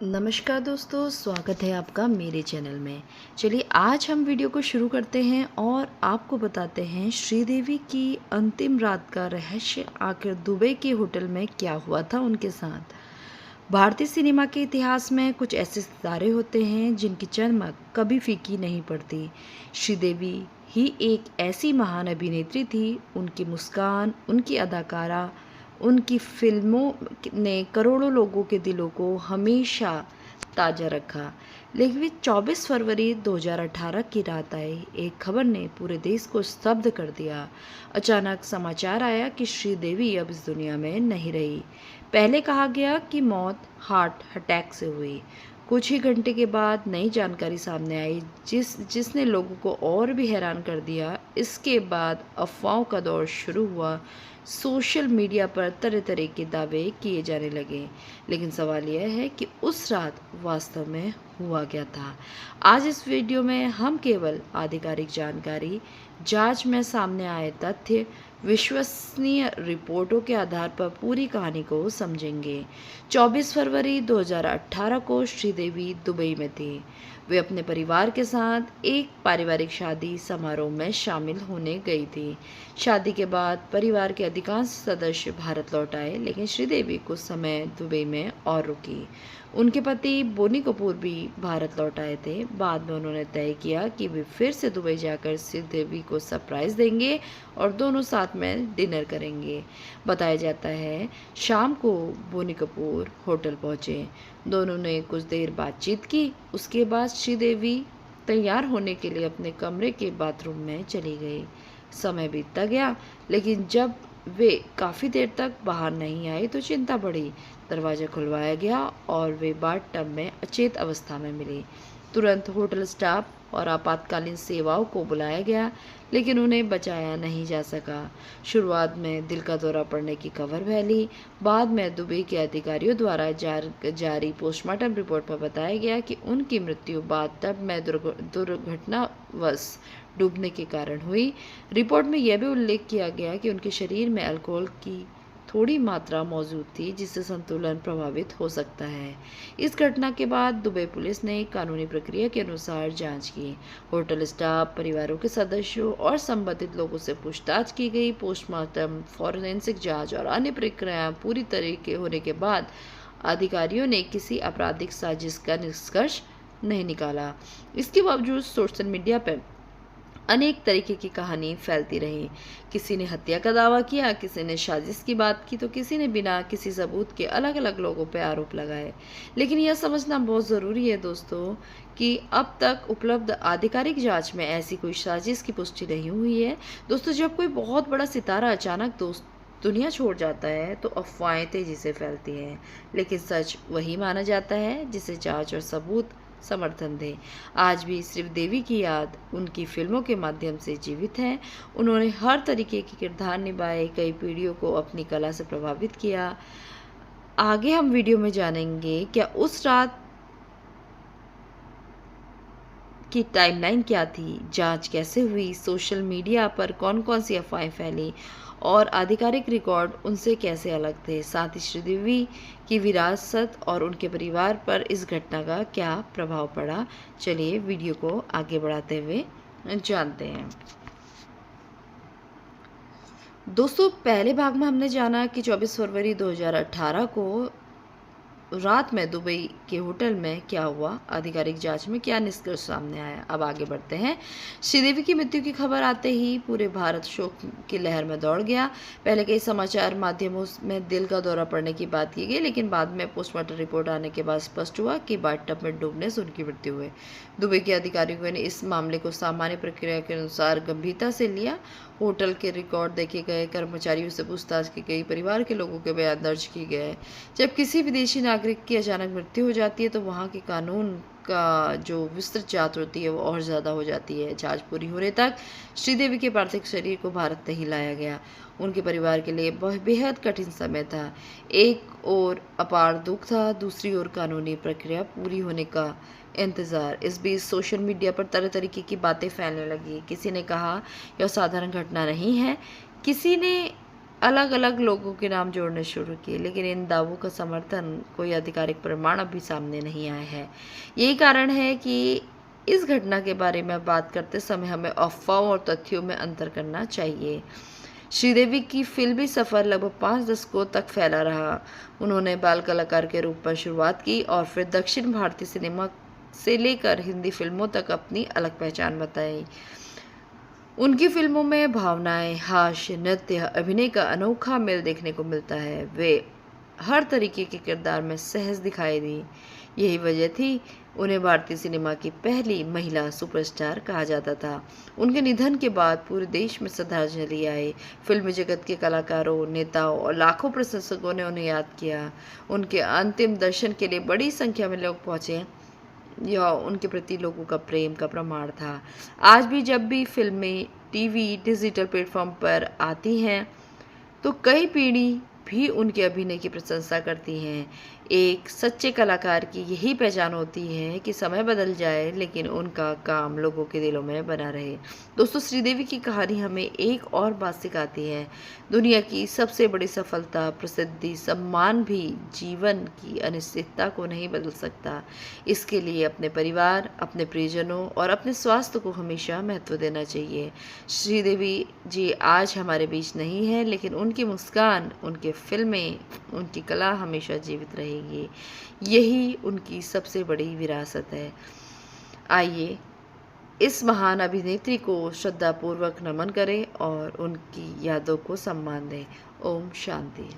नमस्कार दोस्तों, स्वागत है आपका मेरे चैनल में। चलिए आज हम वीडियो को शुरू करते हैं और आपको बताते हैं श्रीदेवी की अंतिम रात का रहस्य। आखिर दुबई के होटल में क्या हुआ था उनके साथ। भारतीय सिनेमा के इतिहास में कुछ ऐसे सितारे होते हैं जिनकी चमक कभी फीकी नहीं पड़ती। श्रीदेवी ही एक ऐसी महान अभिनेत्री थी। उनकी मुस्कान, उनकी अदाकारा, उनकी फिल्मों ने करोड़ों लोगों के दिलों को हमेशा ताज़ा रखा। लेकिन 24 फरवरी 2018 की रात आई एक खबर ने पूरे देश को स्तब्ध कर दिया। अचानक समाचार आया कि श्रीदेवी अब इस दुनिया में नहीं रही। पहले कहा गया कि मौत हार्ट अटैक से हुई। कुछ ही घंटे के बाद नई जानकारी सामने आई जिसने लोगों को और भी हैरान कर दिया। इसके बाद अफवाहों का दौर शुरू हुआ। सोशल मीडिया पर तरह तरह के दावे किए जाने लगे, लेकिन सवाल यह है कि उस रात वास्तव में हुआ क्या था। आज इस वीडियो में हम केवल आधिकारिक जानकारी, जांच में सामने आए तथ्य, विश्वसनीय रिपोर्टों के आधार पर पूरी कहानी को समझेंगे। 24 फरवरी 2018 को श्रीदेवी दुबई में थी। वे अपने परिवार के साथ एक पारिवारिक शादी समारोह में शामिल होने गई थी। शादी के बाद परिवार के अधिकांश सदस्य भारत लौट आए, लेकिन श्रीदेवी कुछ समय दुबई में और रुकी। उनके पति बोनी कपूर भी भारत लौट आए थे। बाद में उन्होंने तय किया कि वे फिर से दुबई जाकर श्रीदेवी को सरप्राइज देंगे और दोनों साथ में डिनर करेंगे। बताया जाता है शाम को बोनी कपूर होटल पहुंचे। दोनों ने कुछ देर बातचीत की। उसके बाद श्रीदेवी तैयार होने के लिए अपने कमरे के बाथरूम में चली गई। समय बीतता गया, लेकिन जब वे काफ़ी देर तक बाहर नहीं आई तो चिंता बढ़ी। दरवाज़ा खुलवाया गया और वे बाथटब में अचेत अवस्था में मिली। तुरंत होटल स्टाफ और आपातकालीन सेवाओं को बुलाया गया, लेकिन उन्हें बचाया नहीं जा सका। शुरुआत में दिल का दौरा पड़ने की खबर फैली। बाद में दुबई के अधिकारियों द्वारा जारी पोस्टमार्टम रिपोर्ट पर बताया गया कि उनकी मृत्यु बाथटब में दुर्घटनावश डूबने के कारण हुई। रिपोर्ट में यह भी उल्लेख किया गया कि उनके शरीर में अल्कोहल की थोड़ी मात्रा मौजूद थी, जिससे संतुलन प्रभावित हो सकता है। इस घटना के बाद दुबई पुलिस ने कानूनी प्रक्रिया के अनुसार जांच की। होटल स्टाफ, परिवारों के सदस्यों और संबंधित लोगों से पूछताछ की गई। पोस्टमार्टम, फॉरेंसिक जांच और अन्य प्रक्रियाएं पूरी तरीके होने के बाद अधिकारियों ने किसी आपराधिक साजिश का निष्कर्ष नहीं निकाला। इसके बावजूद सोशल मीडिया पर अनेक तरीके की कहानी फैलती रही। किसी ने हत्या का दावा किया, किसी ने साजिश की बात की, तो किसी ने बिना किसी सबूत के अलग अलग लोगों पर आरोप लगाए। लेकिन यह समझना बहुत ज़रूरी है दोस्तों कि अब तक उपलब्ध आधिकारिक जांच में ऐसी कोई साजिश की पुष्टि नहीं हुई है। दोस्तों, जब कोई बहुत बड़ा सितारा अचानक दुनिया छोड़ जाता है तो अफवाहें तेजी से फैलती हैं, लेकिन सच वही माना जाता है जिसे जांच और सबूत समर्थन दें। आज भी श्रीदेवी की याद उनकी फिल्मों के माध्यम से जीवित है। उन्होंने हर तरीके के किरदार निभाए, कई पीढ़ियों को अपनी कला से प्रभावित किया। आगे हम वीडियो में जानेंगे क्या उस रात की टाइमलाइन क्या थी, जांच कैसे हुई, सोशल मीडिया पर कौन कौन सी अफवाहें फैली और आधिकारिक रिकॉर्ड उनसे कैसे अलग थे। साथ ही श्रीदेवी की विरासत और उनके परिवार पर इस घटना का क्या प्रभाव पड़ा। चलिए वीडियो को आगे बढ़ाते हुए जानते हैं। दोस्तों, पहले भाग में हमने जाना कि 24 फरवरी 2018 को रात में दुबई के होटल में क्या हुआ, आधिकारिक जांच में क्या निष्कर्ष सामने आया। अब आगे बढ़ते हैं। श्रीदेवी की मृत्यु की खबर आते ही पूरे भारत शोक की लहर में दौड़ गया। पहले कई समाचार माध्यमों में दिल का दौरा पड़ने की बात की गई, लेकिन बाद में पोस्टमार्टम रिपोर्ट आने के बाद स्पष्ट हुआ कि बाथटब में डूबने से उनकी मृत्यु हुई। दुबई के अधिकारियों ने इस मामले को सामान्य प्रक्रिया के अनुसार गंभीरता से लिया। होटल के रिकॉर्ड देखे गए, कर्मचारियों से पूछताछ की गई, परिवार के लोगों के बयान दर्ज किए गए। जब किसी विदेशी नागरिक की अचानक मृत्यु हो जाती है तो वहाँ के कानून का जो विस्तृत जांच होती है वो और ज़्यादा हो जाती है। जांच पूरी होने तक श्रीदेवी के पार्थिव शरीर को भारत नहीं लाया गया। उनके परिवार के लिए बेहद कठिन समय था। एक ओर अपार दुख था, दूसरी ओर कानूनी प्रक्रिया पूरी होने का इंतज़ार। इस बीच सोशल मीडिया पर तरह तरीके की बातें फैलने लगी। किसी ने कहा यह साधारण घटना नहीं है, किसी ने अलग अलग लोगों के नाम जोड़ने शुरू किए, लेकिन इन दावों का समर्थन कोई आधिकारिक प्रमाण अभी सामने नहीं आया है। यही कारण है कि इस घटना के बारे में बात करते समय हमें अफवाहों और तथ्यों में अंतर करना चाहिए। श्रीदेवी की फिल्मी सफ़र लगभग 5 दशकों तक फैला रहा। उन्होंने बाल कलाकार के रूप में शुरुआत की और फिर दक्षिण भारतीय सिनेमा से लेकर हिंदी फिल्मों तक अपनी अलग पहचान बताई। उनकी फिल्मों में भावनाएं, हास्य, नृत्य, अभिनय का अनोखा मेल देखने को मिलता है। वे हर तरीके के किरदार में सहज दिखाई दी। यही वजह थी उन्हें भारतीय सिनेमा की पहली महिला सुपरस्टार कहा जाता था। उनके निधन के बाद पूरे देश में श्रद्धांजलि आई। फिल्मी जगत के कलाकारों, नेताओं और लाखों प्रशंसकों ने उन्हें याद किया। उनके अंतिम दर्शन के लिए बड़ी संख्या में लोग पहुंचे। यह उनके प्रति लोगों का प्रेम का प्रमाण था। आज भी जब भी फिल्में टीवी, डिजिटल प्लेटफॉर्म पर आती हैं, तो कई पीढ़ी भी उनके अभिनय की प्रशंसा करती हैं। एक सच्चे कलाकार की यही पहचान होती है कि समय बदल जाए, लेकिन उनका काम लोगों के दिलों में बना रहे। दोस्तों, श्रीदेवी की कहानी हमें एक और बात सिखाती है। दुनिया की सबसे बड़ी सफलता, प्रसिद्धि, सम्मान भी जीवन की अनिश्चितता को नहीं बदल सकता। इसके लिए अपने परिवार, अपने प्रियजनों और अपने स्वास्थ्य को हमेशा महत्व देना चाहिए। श्रीदेवी जी आज हमारे बीच नहीं है, लेकिन उनकी मुस्कान, उनके फिल्में, उनकी कला हमेशा जीवित रहेगी। यही उनकी सबसे बड़ी विरासत है। आइए इस महान अभिनेत्री को श्रद्धापूर्वक नमन करें और उनकी यादों को सम्मान दें। ओम शांति।